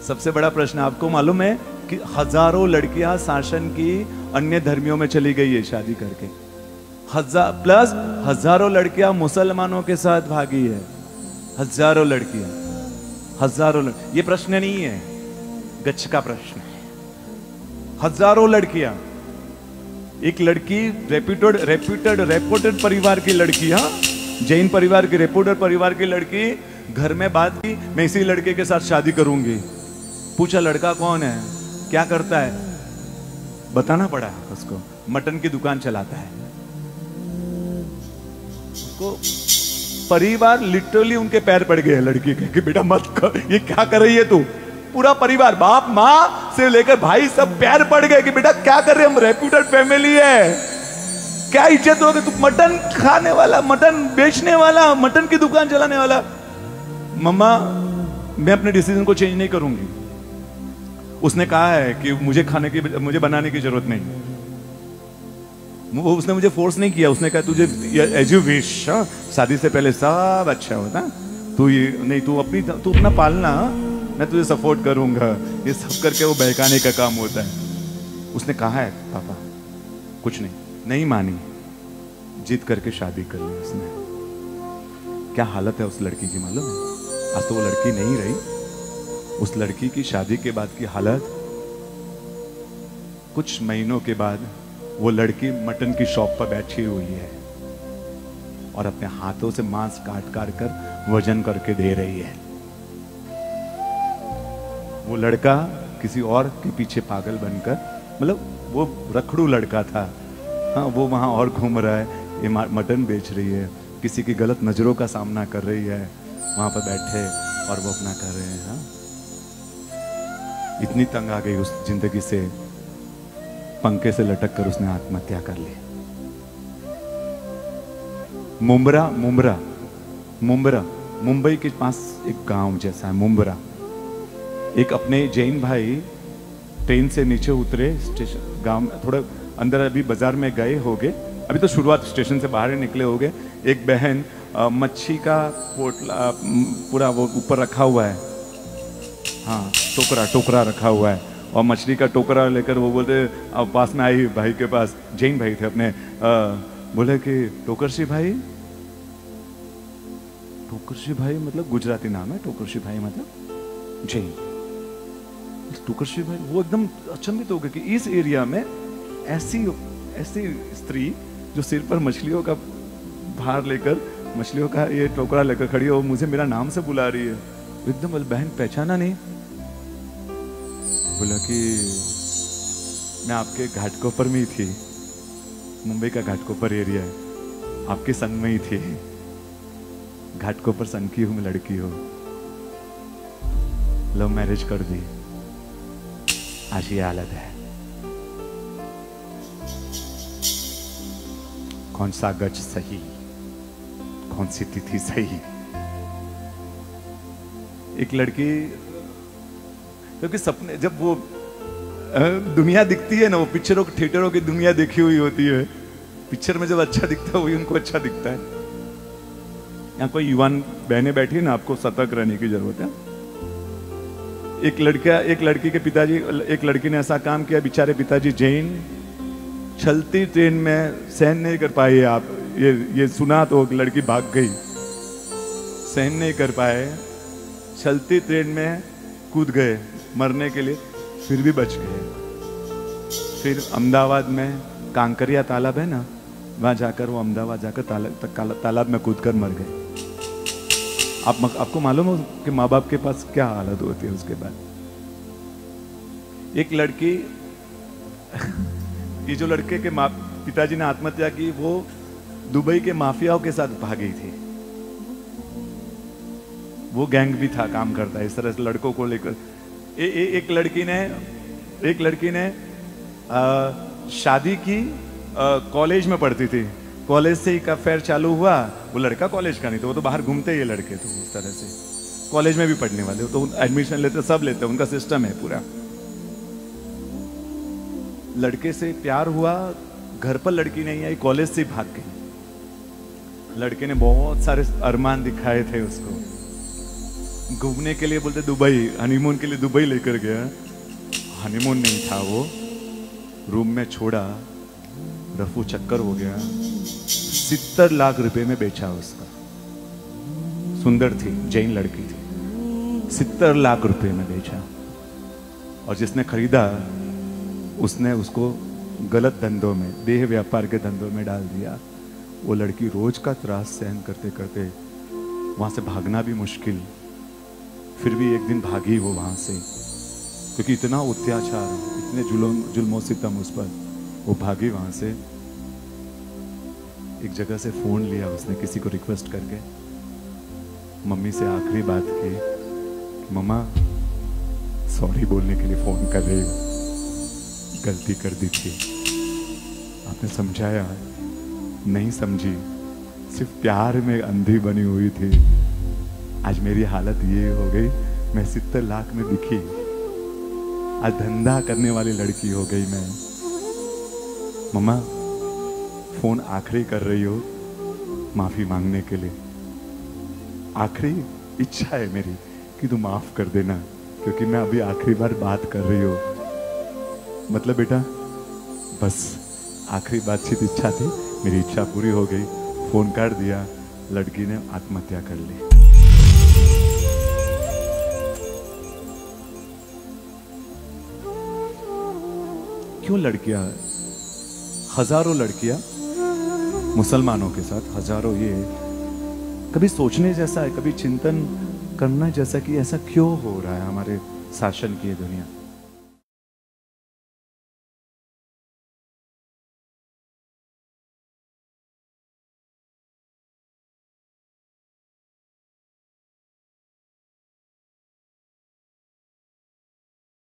सबसे बड़ा प्रश्न आपको मालूम है कि हजारों लड़कियां शासन की अन्य धर्मियों में चली गई है शादी करके। हजारों लड़कियां मुसलमानों के साथ भागी है। हजारों लड़कियां, ये प्रश्न नहीं है, गच्छ का प्रश्न है। हजारों लड़कियां, एक लड़की रेप्यूटेड परिवार की लड़की, हाँ, जैन परिवार की, रेप्यूटेड परिवार की लड़की, घर में बात की मैं इसी लड़के के साथ शादी करूंगी। पूछा लड़का कौन है, क्या करता है, बताना पड़ा उसको। मटन की दुकान चलाता है। उसको परिवार लिटरली उनके पैर पड़ गए लड़की के कि बेटा मत कर, ये क्या कर रही है तू। पूरा परिवार, बाप माँ से लेकर भाई सब पैर पड़ गए कि बेटा क्या कर रहे, हम रेप्यूटेड फैमिली है, क्या इज्जत होगी, तू मटन खाने वाला, मटन बेचने वाला, मटन की दुकान चलाने वाला। मम्मा मैं अपने डिसीजन को चेंज नहीं करूंगी। उसने कहा है कि मुझे बनाने की जरूरत नहीं। उसने मुझे फोर्स नहीं किया। उसने कहा तुझे एज यू विश, शादी से पहले सब अच्छा होता, तू ये नहीं, तू अपना पालना, मैं तुझे सपोर्ट करूंगा। ये सब करके वो बहकाने का काम होता है। उसने कहा है पापा कुछ नहीं मानी, जिद करके शादी कर ली उसने। क्या हालत है उस लड़की की मालूम है? आज तो वो लड़की नहीं रही। उस लड़की की शादी के बाद की हालत, कुछ महीनों के बाद वो लड़की मटन की शॉप पर बैठी हुई है और अपने हाथों से मांस काट कर वजन करके दे रही है। वो लड़का किसी और के पीछे पागल बनकर, मतलब वो रखड़ू लड़का था, हाँ, वो वहां और घूम रहा है, ये मटन बेच रही है, किसी की गलत नजरों का सामना कर रही है, वहां पर बैठे और वो अपना कर रहे हैं। हाँ? इतनी तंग आ गई उस जिंदगी से, पंखे से लटक कर उसने आत्महत्या कर ली। मुंबरा मुंबई के पास एक गांव जैसा है मुंबरा। एक अपने जैन भाई ट्रेन से नीचे उतरे, स्टेशन गांव में थोड़ा अंदर, अभी बाजार में गए होंगे, अभी तो शुरुआत, स्टेशन से बाहर ही निकले होंगे। एक बहन मच्छी का पोटला पूरा वो ऊपर रखा हुआ है, हाँ, टोकरा रखा हुआ है, और मछली का टोकरा लेकर वो बोलते, अब पास में आई भाई के पास, जैन भाई थे अपने, बोले कि टोकरशी भाई मतलब गुजराती नाम है, टोकरशी भाई मतलब जैन। टोकरशी भाई वो एकदम अचंभित हो गए कि इस एरिया में ऐसी स्त्री जो सिर पर मछलियों का भार लेकर, मछलियों का ये टोकरा लेकर खड़ी हो, मुझे मेरा नाम से बुला रही है। एकदम बहन पहचाना नहीं, बोला कि मैं आपके घाटकोपर में ही थी, मुंबई का घाटकोपर एरिया है, आपके संग में ही थी, घाटकोपर संग की हूं, लड़की हो, लव मैरिज कर दी, आज ये हालत है। कौन सा गज सही, कौन सी तिथि सही। एक लड़की, क्योंकि सपने, जब वो दुनिया दिखती है ना, वो पिक्चरों की, थिएटरों की दुनिया देखी हुई होती है, पिक्चर में जब अच्छा दिखता है वही उनको अच्छा दिखता है। यहाँ कोई युवान बहनें बैठी है ना, आपको सतर्क रहने की जरूरत है। एक लड़की के पिताजी, एक लड़की ने ऐसा काम किया, बेचारे पिताजी जैन, चलती ट्रेन में सहन नहीं कर पाए, आप ये सुना तो लड़की भाग गई, सहन नहीं कर पाए, चलती ट्रेन में कूद गए मरने के लिए, फिर भी बच गए। फिर अहमदाबाद में कांकरिया तालाब है ना, वहां जाकर वो अहमदाबाद जाकर तालाब में कूदकर मर गए। आपको मालूम हो कि माँ बाप के पास क्या हालत होती है उसके बाद। एक लड़की ये जो लड़के के पिताजी ने आत्महत्या की, वो दुबई के माफियाओं के साथ भागी थी। वो गैंग भी था, काम करता है इस तरह से लड़कों को लेकर। एक लड़की ने शादी की, कॉलेज में पढ़ती थी, कॉलेज से ही अफेयर चालू हुआ। वो लड़का कॉलेज का नहीं था, वो तो बाहर घूमते ही लड़के तो उस तरह से, कॉलेज में भी पढ़ने वाले तो एडमिशन लेते, सब लेते, उनका सिस्टम है पूरा। लड़के से प्यार हुआ, घर पर लड़की नहीं आई, कॉलेज से भाग गई। लड़के ने बहुत सारे अरमान दिखाए थे उसको, घूमने के लिए बोलते दुबई, हनीमून के लिए दुबई लेकर गया। हनीमून नहीं था वो, रूम में छोड़ा, रफू चक्कर हो गया। 70 लाख रुपए में बेचा उसका। सुंदर थी, जैन लड़की थी, 70 लाख रुपए में बेचा। और जिसने खरीदा उसने उसको गलत धंधों में, देह व्यापार के धंधों में डाल दिया। वो लड़की रोज का त्रास सहन करते करते वहां से भागना भी मुश्किल, फिर भी एक दिन भागी वो वहां से, क्योंकि इतना अत्याचार, इतने जुल्मों सितम उस पर। वो भागी वहां से। एक जगह से फोन लिया उसने किसी को रिक्वेस्ट करके, मम्मी से आखिरी बात की, मम्मा सॉरी बोलने के लिए फोन कर रही हूँ, गलती कर दी थी। आपने समझाया, नहीं समझी, सिर्फ प्यार में अंधी बनी हुई थी। आज मेरी हालत ये हो गई, मैं 70 लाख में बिकी, आज धंधा करने वाली लड़की हो गई मैं। मम्मा फोन आखिरी कर रही हो माफी मांगने के लिए, आखिरी इच्छा है मेरी कि तू माफ कर देना, क्योंकि मैं अभी आखिरी बार बात कर रही हूँ। मतलब बेटा बस आखिरी बातचीत इच्छा थी, मेरी इच्छा पूरी हो गई, फोन काट दिया। लड़की ने आत्महत्या कर ली। क्यों लड़कियां, हजारों लड़कियां मुसलमानों के साथ, हजारों, ये कभी सोचने जैसा है, कभी चिंतन करना जैसा कि ऐसा क्यों हो रहा है हमारे शासन की ये दुनिया।